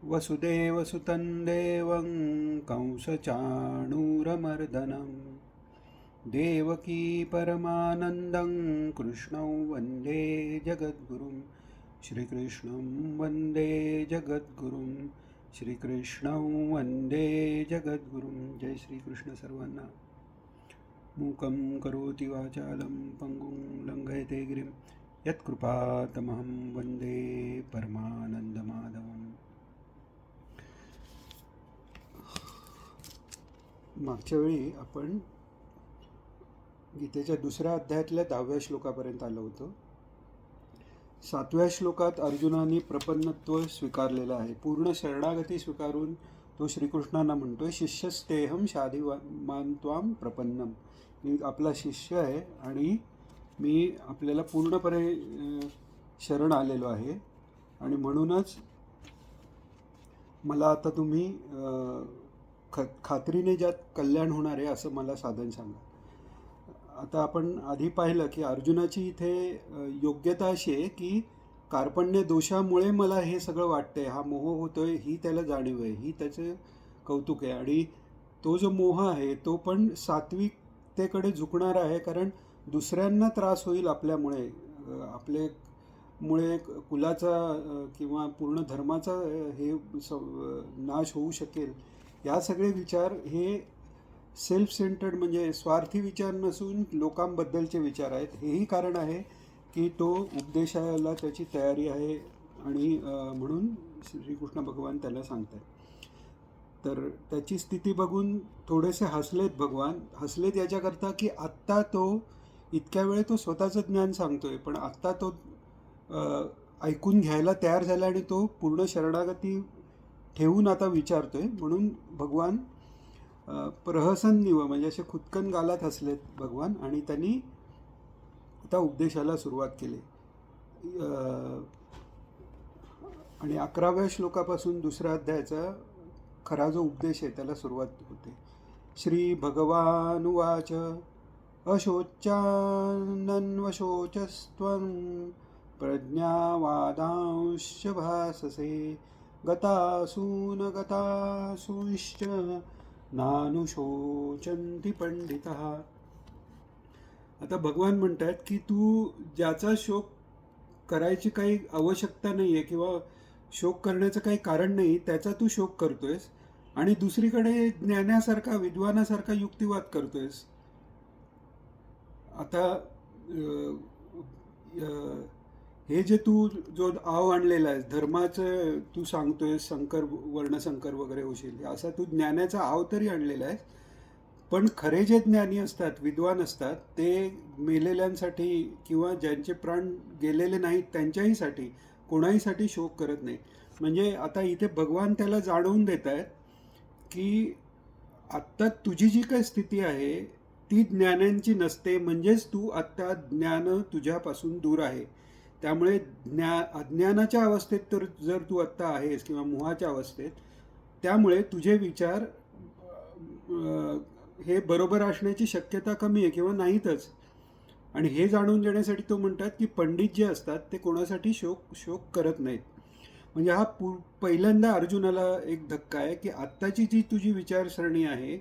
वसुदेवसुतं देवं कंसचाणूरमर्दनं देवकी परमानन्दं कृष्णं वन्दे जगद्गुरुं श्रीकृष्णं वन्दे जगद्गुरुं श्रीकृष्णं वन्दे जगद्गुरुं. जय श्रीकृष्ण सर्वांना. मूकं करोति वाचालं पंगुं लंघयते गिरिं यत्कृपातमहं वन्दे परमानन्दमाधवम्. मागच्या वेळी आपण गीतेच्या दुसऱ्या अध्यायातल्या 10व्या श्लोकापर्यंत आलो होतो. 7व्या श्लोकात अर्जुनाने प्रपन्नत्व स्वीकारलेलं आहे. पूर्ण शरणागती स्वीकारून तो श्रीकृष्णांना म्हणतोय, शिष्यस्तेहम शाधी मानत्वाम प्रपन्नम. मी आपला शिष्य आहे आणि मी आपल्याला पूर्णपणे शरण आलेलो आहे आणि म्हणूनच मला आता तुम्ही खात्रीने ज्यात कल्याण होणार आहे असं मला साधन सांगा. आता आपण आधी पाहिलं की अर्जुनाची इथे योग्यता अशी आहे की कार्पण्य दोषामुळे मला हे सगळं वाटतंय, हा मोह होतोय, ही त्याला जाणीव आहे, ही त्याचं कौतुक आहे. आणि तो जो मोह आहे तो पण सात्विकतेकडे झुकणारा आहे, कारण दुसऱ्यांना त्रास होईल आपल्यामुळे, आपल्यामुळे कुलाचा किंवा पूर्ण धर्माचा हे नाश होऊ शकेल. या सगळे विचार हे सेल्फ सेंटर्ड म्हणजे स्वार्थी विचार नसून लोकांबद्दलचे विचार आहेत. हेही कारण आहे की तो उपदेशाला त्याची तयारी आहे आणि म्हणून श्रीकृष्ण भगवान त्याला सांगतात. तर त्याची स्थिती बघून थोडेसे हसलेत भगवान. हसलेत याच्याकरता की आत्ता तो इतक्या वेळ तो स्वतःचं ज्ञान सांगतोय, पण आत्ता तो ऐकून घ्यायला तयार झाला आणि तो पूर्ण शरणागती ठेवून आता विचारतोय. म्हणून भगवान प्रहसन्निव म्हणजे असे खुदकन गालात हसलेत भगवान आणि त्यांनी आता उपदेशाला सुरुवात केली. आणि 11व्या श्लोकापासून दुसऱ्या अध्यायाचा खरा जो उपदेश आहे त्याला सुरुवात होते. श्री भगवान उवाच अशोचानन्वशोचस्त्वं प्रज्ञावादांश्च भाससे गतासून गतासूंश्च नानुशोचन्ति पंडितः. आता भगवान म्हणतात की तू ज्याचा शोक करायची काही आवश्यकता नाही आहे किंवा शोक करण्याचं काही कारण नाही त्याचा तू शोक करतोयस आणि दुसरीकडे ज्ञानासारखा विद्वानासारखा युक्तिवाद करतोयस. आता हे जे तू जो आव आणलेला आहेस धर्माचं, तू सांगतोय संकर वर्णसंकर वगैरे होशील असा तू ज्ञानाचा आव तरी आणलेला आहेस, पण खरे जे ज्ञानी असतात, विद्वान असतात, ते मेलेल्यांसाठी किंवा ज्यांचे प्राण गेलेले नाहीत त्यांच्याहीसाठी कोणाहीसाठी शोक करत नाही. म्हणजे आता इथे भगवान त्याला जाणवून देत आहेत की आत्ता तुझी जी काही स्थिती आहे ती ज्ञानांची नसते, म्हणजेच तू आत्ता ज्ञान तुझ्यापासून दूर आहे. त्यामुळे अज्ञानाच्या अवस्थेत तर जर तू आत्ता आहेस किंवा मोहाच्या अवस्थेत, त्यामुळे तुझे विचार हे बरोबर असण्याची शक्यता कमी आहे किंवा नाहीतच. आणि हे जाणून घेण्यासाठी तो म्हणतात की पंडित जे असतात ते कोणासाठी शोक करत नाहीत. म्हणजे हा पहिल्यांदा अर्जुनाला एक धक्का आहे की आत्ताची जी तुझी विचारसरणी आहे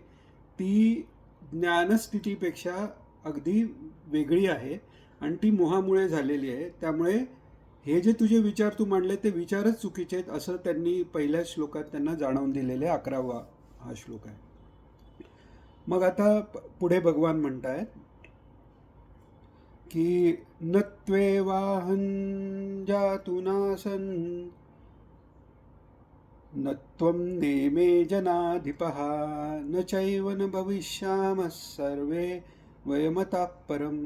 ती ज्ञानस्थितीपेक्षा अगदी वेगळी आहे आणि ती मोहामुळे झालेली आहे. त्यामुळे हे जे तुझे विचार तू मांडले ते विचारच चुकीचे आहेत असं त्यांनी पहिल्या श्लोकात त्यांना जाणवून दिलेले. 11वा हा श्लोक आहे. मग आता पुढे भगवान म्हणतायत की नत्वेवाहं जातुनासन नत्वं नेमे जनाधिपः न चैव न भविष्यामः सर्वे वयमतः परम.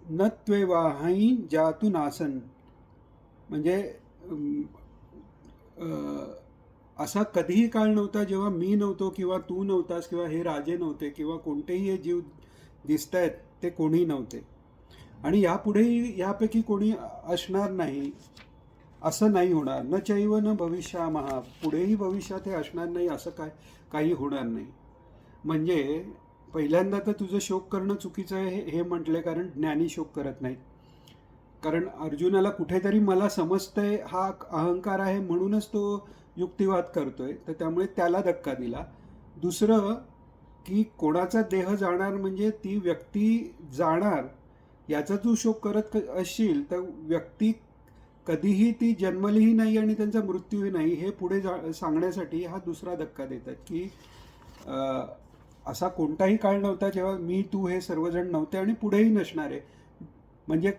नत्वेवाहं जातुनासन म्हणजे असा कधीही काळ नव्हता जेव्हा मी नव्हतो किंवा तू नव्हतास किंवा हे राजे नव्हते किंवा कोणतेही हे जीव दिसत आहेत ते कोणी नव्हते आणि यापुढेही यापैकी कोणी असणार नाही, असं नाही होणार. न चैव न भविष्यामः, पुढेही भविष्यात हे असणार नाही असं काही होणार नाही. म्हणजे पहिल्यांदा तर तुझं शोक करणं चुकीचं आहे हे म्हटले, कारण ज्ञानी शोक करत नाहीत. कारण अर्जुनाला कुठेतरी मला समजतंय हा अहंकार आहे म्हणूनच तो युक्तिवाद करतोय, तर त्यामुळे त्याला धक्का दिला. दुसरं की कोणाचा देह जाणार म्हणजे ती व्यक्ती जाणार याचा तू शोक करत असशील तर व्यक्ती कधीही ती जन्मलीही नाही आणि त्यांचा मृत्यूही नाही हे पुढे सांगण्यासाठी हा दुसरा धक्का देतात की असा कोणताही काळ नव्हता जेव्हा मी तू हे सर्वजण नव्हते आणि पुढेही नसणार आहे. म्हणजे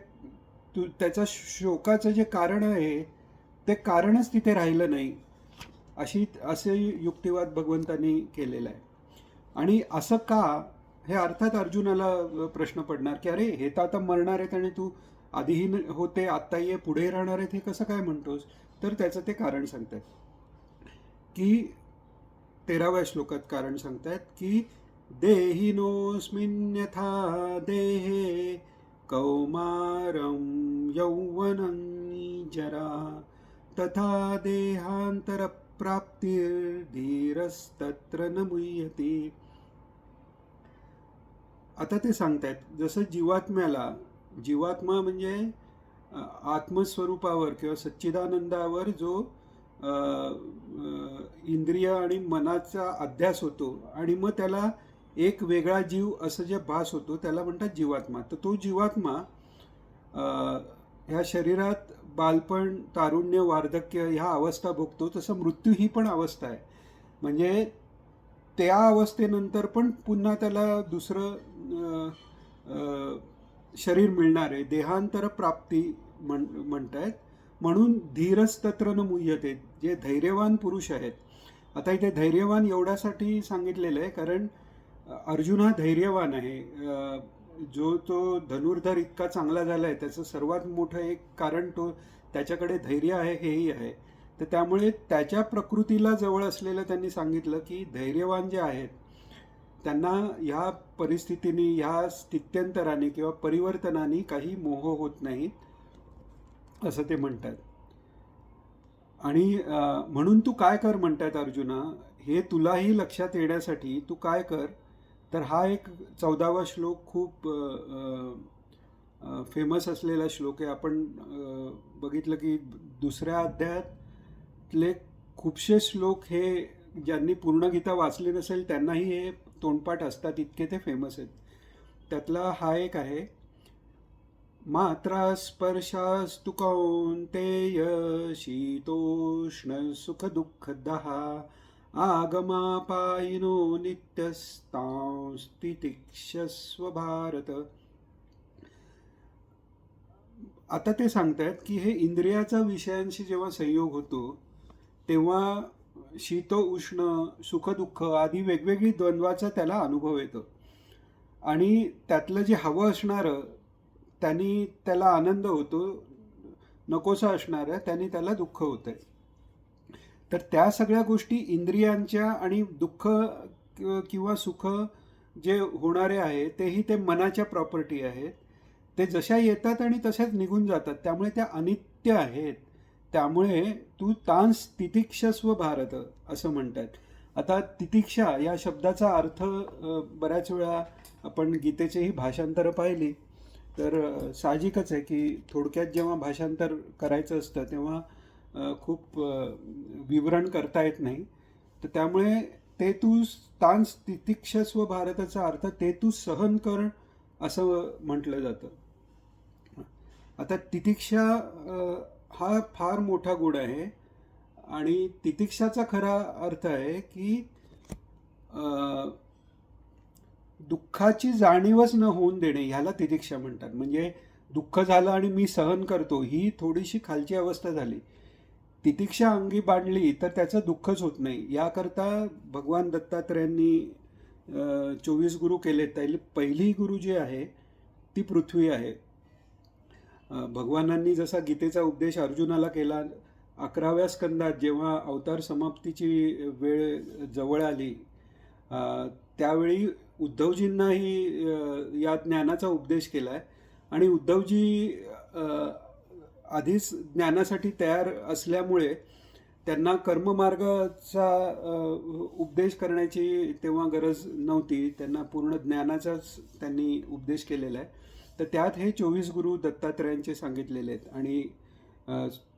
तू त्याचा शोकाचं जे कारण आहे ते कारणच तिथे राहिलं नाही, असे युक्तिवाद भगवंतांनी केलेला आहे. आणि असं का, हे अर्थात अर्जुनाला प्रश्न पडणार की अरे हे तर आता मरणार आहेत आणि तू आधीही होते आत्ताही पुढे राहणार आहेत हे कसं काय म्हणतोस. तर त्याचं ते कारण सांगतात की 13व्या श्लोकात कारण सांगतात की देहिनोऽस्मिन् यथा देहे कौमारं यौवनं जरा तथा देहांतरप्राप्तिर्धीरस्तत्र न मुह्यते. आता ते सांगतायत जसं जीवात्मा म्हणजे आत्मस्वरूपावर किंवा सच्चिदानंदावर जो इंद्रिय आणि मनाचा अध्यास होतो आणि मग त्याला एक वेगळा जीव असं जे भास होतो त्याला म्हणतात जीवात्मा. तर तो जीवात्मा ह्या शरीरात बालपण, तारुण्य, वार्धक्य ह्या अवस्था भोगतो. तसं मृत्यू ही पण अवस्था आहे. म्हणजे त्या अवस्थेनंतर पण पुन्हा त्याला दुसरं शरीर मिळणार आहे. देहांतर प्राप्ती म्हणतायत. म्हणून धीरस्तत्र न मुह्यते, जे धैर्यवान पुरुष आहेत. आता इथे धैर्यवान एवढ्यासाठी सांगितलेलं आहे कारण अर्जुन हा धैर्यवान आहे. जो तो धनुर्धर इतका चांगला झाला आहे त्याचं सर्वात मोठं एक कारण तो त्याच्याकडे धैर्य आहे हेही आहे. तर त्यामुळे त्याच्या प्रकृतीला जवळ असलेलं त्यांनी सांगितलं की धैर्यवान जे आहेत त्यांना ह्या परिस्थितीने, ह्या स्थित्यंतराने किंवा परिवर्तनाने काही मोह होत नाही असं ते म्हणतात. आणि म्हणून तू काय कर म्हणतात अर्जुना, हे तुलाही लक्षात येण्यासाठी तू काय कर, तर हा एक 14वा श्लोक खूप फेमस असलेला श्लोक आहे. आपण बघितलं की दुसऱ्या अध्यायातले खूपसे श्लोक हे ज्यांनी पूर्ण गीता वाचली नसेल त्यांनाही हे तोंडपाठ असतात, इतके ते फेमस आहेत. त्यातला हा एक आहे, मात्रा स्पर्शास्तु कौन्तेय शीतोष्ण सुख दुःखदः आगमापायिनो नित्यस्तांस्तितिक्षस्व भारत. आता ते सांगतात की हे इंद्रियाचा विषयांशी जेव्हा संयोग होतो तेव्हा शीत उष्ण, सुख दुःख आदी वेगवेगळी द्वंद्वाचा त्याला अनुभव येतो. आणि त्यातलं जे हवं असणारं त्यांनी त्याला आनंद होतो, नकोसा असणारं त्यांनी त्याला दुःख होतं. तर त्या सगळ्या गोष्टी इंद्रियांच्या आणि दुःख किंवा सुख जे होणारे आहे तेही ते मनाच्या प्रॉपर्टी आहेत. ते जशा येतात आणि तशाच निघून जातात, त्यामुळे त्या अनित्य आहेत. त्यामुळे तू तांस तितिक्षस्व भारत असं म्हणतात. आता तितिक्षा या शब्दाचा अर्थ बऱ्याच वेळा आपण गीतेचेही भाषांतरं पाहिली तर साहजिकच आहे की थोडक्यात जेव्हा भाषांतर करायचं असतं तेव्हा खूप विवरण करता येत नाही. तर त्यामुळे ते तू तांस तितिक्षस्व भारताचा अर्थ ते तू सहन कर असं म्हटलं जातं. आता तितिक्षा हा फार मोठा गुण आहे आणि तितिक्षाचा खरा अर्थ आहे की दुःखाची जाणीवच न होऊन देणे, ह्याला तितिक्षा म्हणतात. म्हणजे दुःख झालं आणि मी सहन करतो ही थोडीशी खालची अवस्था झाली. तितिक्षा अंगी बांधली तर त्याचं दुःखच होत नाही. याकरता भगवान दत्तात्रयांनी 24 गुरु केले. त्यातली पहिली गुरु जी आहे ती पृथ्वी आहे. भगवानांनी जसा गीतेचा उपदेश अर्जुनाला केला 11व्या स्कंदात जेव्हा अवतार समाप्तीची वेळ जवळ आली त्यावेळी उद्धवजींनाही या ज्ञानाचा उपदेश केला आहे. आणि उद्धवजी आधीच ज्ञानासाठी तयार असल्यामुळे त्यांना कर्ममार्गाचा उपदेश करण्याची तेव्हा गरज नव्हती. त्यांना पूर्ण ज्ञानाचाच त्यांनी उपदेश केलेला आहे. तर त्यात हे 24 गुरु दत्तात्रयांचे सांगितलेले आहेत. आणि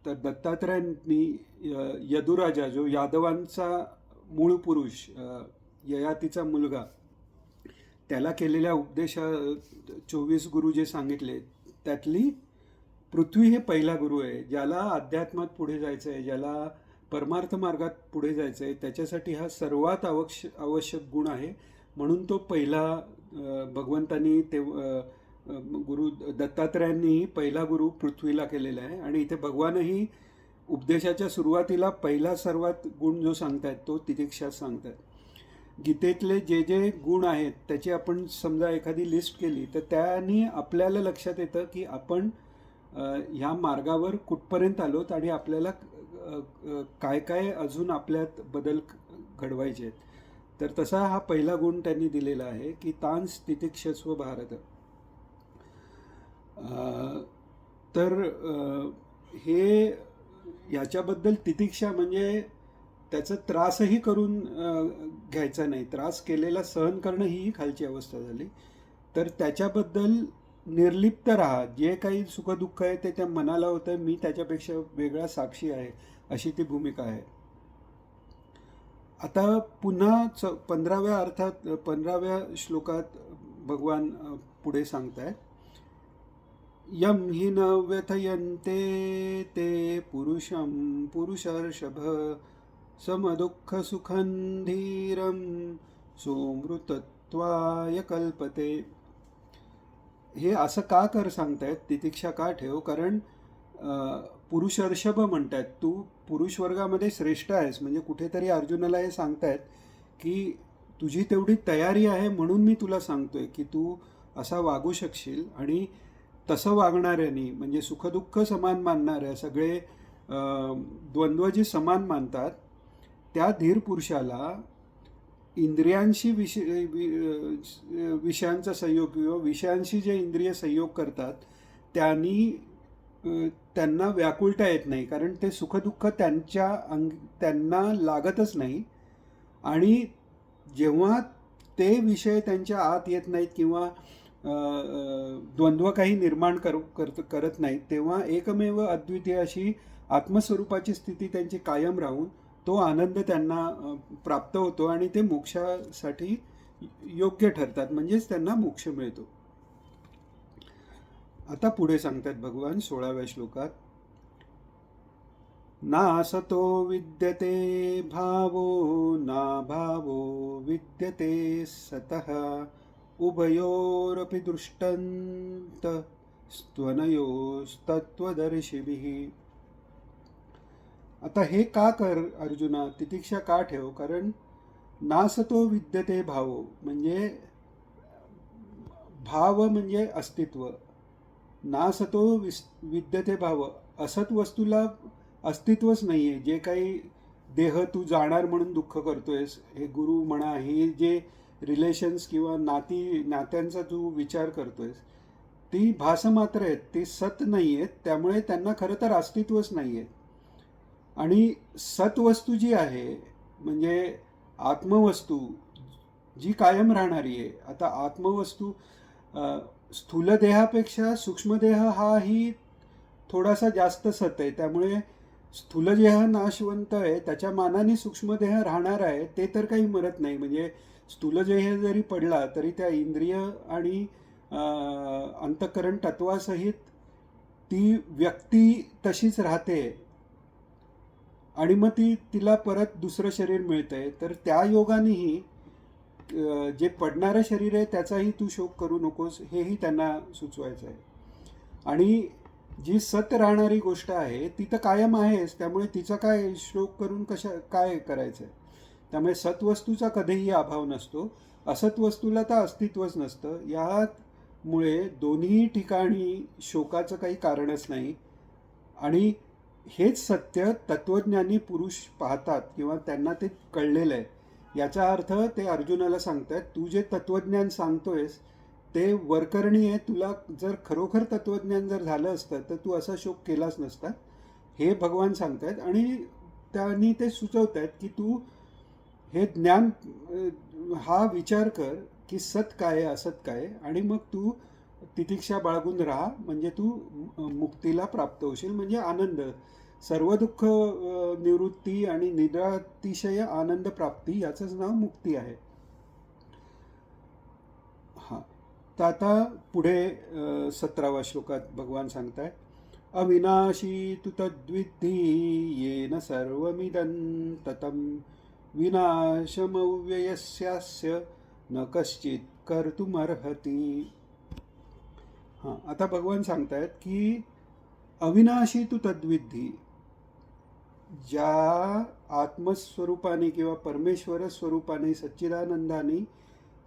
तर दत्तात्रयांनी यदुराजा जो यादवांचा मूळ पुरुष, ययातीचा मुलगा, त्याला केलेल्या उपदेशा 24 गुरु जे सांगितले त्यातली पृथ्वी हे पहिला गुरु आहे. ज्याला अध्यात्मात पुढे जायचं आहे, ज्याला परमार्थ मार्गात पुढे जायचं आहे, त्याच्यासाठी हा सर्वात आवश्यक गुण आहे. म्हणून तो पहिला भगवंतांनी ते गुरु दत्तात्रयांनी पहिला गुरु पृथ्वीला केलेला आहे. आणि इथे भगवानही उपदेशाच्या सुरुवातीला पहिला सर्वात गुण जो सांगतायत तो तितिक्षा सांगतायत. गीतेतले जे जे गुण आहेत त्याची आपण समजा एखादी लिस्ट केली तर त्यानी आपल्याला लक्षात येतं की आपण ह्या मार्गावर कुठपर्यंत आलोत आणि आपल्याला काय काय अजून आपल्यात बदल घडवायचे आहेत. तर तसा हा पहिला गुण त्यांनी दिलेला आहे की तांस तितिक्षस्व भारत. तर हे ह्याच्याबद्दल तितिक्षा म्हणजे त्याचा त्रासही करून घ्यायचा नाही, त्रास केलेला सहन करणं ही खालची अवस्था झाली. तर त्याच्याबद्दल निर्लिप्त राहा. जे काही सुखदुःख आहे ते त्या मनाला होतं, मी त्याच्यापेक्षा वेगळा साक्षी आहे, अशी ती भूमिका आहे. आता पुन्हा 15व्या श्लोकात भगवान पुढे सांगतायत, यम हि न व्यथयन्ते ते पुरुषं पुरुषर्षभ समदुःख सुखं धीरं सोमृतत्वाय कल्पते. हे असं का कर सांगतायत, तितिक्षा का ठेव? कारण पुरुषर्षभ म्हणतायत, तू पुरुष वर्गामध्ये श्रेष्ठ आहेस. म्हणजे कुठेतरी अर्जुनाला हे सांगतायत की तुझी तेवढी तयारी आहे म्हणून मी तुला सांगतोय की तू असा वागू शकशील. आणि तसं वागणाऱ्यांनी म्हणजे सुखदुःख समान मानणाऱ्या, सगळे द्वंद्व जे समान मानतात त्या धीर पुरुषाला इंद्रियांशी विषयांचा संयोग किंवा विषयांशी जे इंद्रिय संयोग करतात त्यांना व्याकुळता येत नाही. कारण ते सुखदुःख त्यांना लागतच नाही. आणि जेव्हा ते विषय त्यांच्या आत येत नाहीत किंवा द्वंद्व काही निर्माण करत नाहीत, तेव्हा एकमेव अद्वितीय अशी आत्मस्वरूपाची स्थिती त्यांची कायम राहून तो आनंद त्यांना प्राप्त होतो आणि ते मोक्षासाठी योग्य ठरतात. म्हणजेच त्यांना मोक्ष मिळतो. आता पुढे सांगतात भगवान 16व्या श्लोकात, नासतो विद्यते भावो ना भावो विद्यते सतः उभयोरपि दृष्टंत स्त्वनयोस्तत्वदर्शिभिः. आता हे का कर अर्जुना, तितिक्षा का ठेव? कारण नासतो विद्यते भावो म्हणजे भाव म्हणजे अस्तित्व. नासतो विद्यते भाव, असत वस्तूला अस्तित्वच नाही आहे. जे काही देह तू जाणार म्हणून दुःख करतोयस, हे गुरु म्हणा, हे जे रिलेशन्स किंवा नात्यांचा तू विचार करतोयस, ती भास मात्र आहेत, ती सत नाही आहेत. त्यामुळे त्यांना खरं तर अस्तित्वच नाही आहे. आणि सत्वस्तू जी आहे म्हणजे आत्मवस्तू जी कायम राहणारी आहे. आता आत्मवस्तू स्थूल देहापेक्षा सूक्ष्मदेह हाही थोडासा जास्त सत आहे. त्यामुळे स्थूल देह नाशवंत आहे, त्याच्या मानाने सूक्ष्मदेह राहणार आहे. ते तर काही मरत नाही. म्हणजे स्थूल देह जरी पडला तरी त्या इंद्रिय आणि अंतःकरण तत्वासहित ती व्यक्ती तशीच राहते आणि मग तिला परत दुसरं शरीर मिळतंय. तर त्या योगानेही जे पडणारं शरीर आहे त्याचाही तू शोक करू नकोस, हेही त्यांना सुचवायचं आहे. आणि जी सत राहणारी गोष्ट आहे ती तर कायम आहेच, त्यामुळे तिचा काय शोक करून काय करायचं आहे. त्यामुळे सत्वस्तूचा कधीही अभाव नसतो, असत्वस्तूला तर अस्तित्वच नसतं. यामुळे दोन्ही ठिकाणी शोकाचं काही कारणच नाही. आणि हेच सत्य तत्वज्ञानी पुरुष पाहतात किंवा त्यांना ते कळलेलं आहे. याचा अर्थ ते अर्जुनाला सांगतात, तू जे तत्वज्ञान सांगतोयस ते वरकरणी आहे. तुला जर खरोखर तत्वज्ञान जर झालं असतं तर तू असा शोक केलाच नसता, हे भगवान सांगतायत. आणि त्यांनी ते सुचवत आहेत की तू हे ज्ञान हा विचार कर की सत काय आहे असत काय, आणि मग तू तितिक्षा बाळगून राहा, म्हणजे तू मुक्तीला प्राप्त होशील, म्हणजे आनंद, सर्व दुःख निवृत्ती आणि निरातिशय आनंद प्राप्ती, याचंच नाव मुक्ती आहे. हां. तर आता पुढे 17व्या श्लोकात भगवान सांगताय, अविनाशी तु तद्विद्धि येन सर्वमिदं ततं विनाशमव्ययस्यास्य न कश्चित कर्तुमर्हति. हां, आता भगवान सांगतायत की अविनाशी तू तद्विधी, ज्या आत्मस्वरूपाने किंवा परमेश्वर स्वरूपाने सच्चिदानंदाने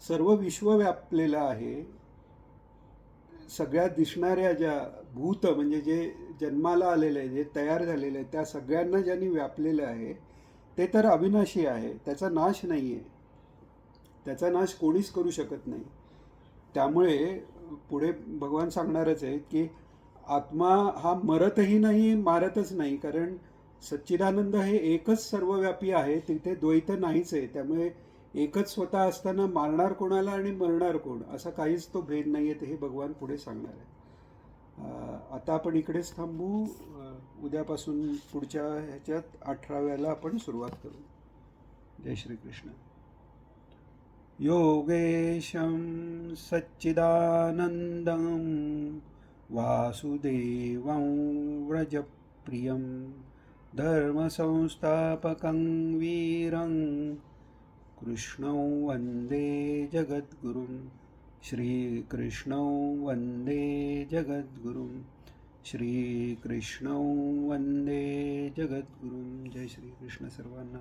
सर्व विश्व व्यापलेलं आहे, सगळ्या दिसणाऱ्या ज्या भूत म्हणजे जे जन्माला आलेले आहे, जे तयार झालेले आहे, त्या सगळ्यांना ज्यांनी व्यापलेलं आहे ते तर अविनाशी आहे, त्याचा नाश नाही आहे, त्याचा नाश कोणीच करू शकत नाही. त्यामुळे पुढे भगवान सांगणारच आहे की आत्मा हा मरतही नाही, मारतच नाही, कारण सच्चिदानंद हे एकच सर्वव्यापी आहे, तिथे द्वैत नाहीच आहे. त्यामुळे एकच स्वतः असताना मारणार कोणाला आणि मरणार कोण, असा काहीच तो भेद नाही आहे, ते हे भगवान पुढे सांगणार आहे. आता आपण इकडेच थांबू. उद्यापासून पुढच्या ह्याच्यात 18व्याला आपण सुरुवात करू. जय श्रीकृष्ण. योगेशं सच्चिदानन्दं वासुदेवं व्रजप्रियं धर्मसंस्थापकं वीरं कृष्णं वन्दे जगद्गुरुं. श्रीकृष्णं वन्दे जगद्गुरुं. श्रीकृष्णं वन्दे जगद्गुरुं. जय श्रीकृष्ण सर्वांना.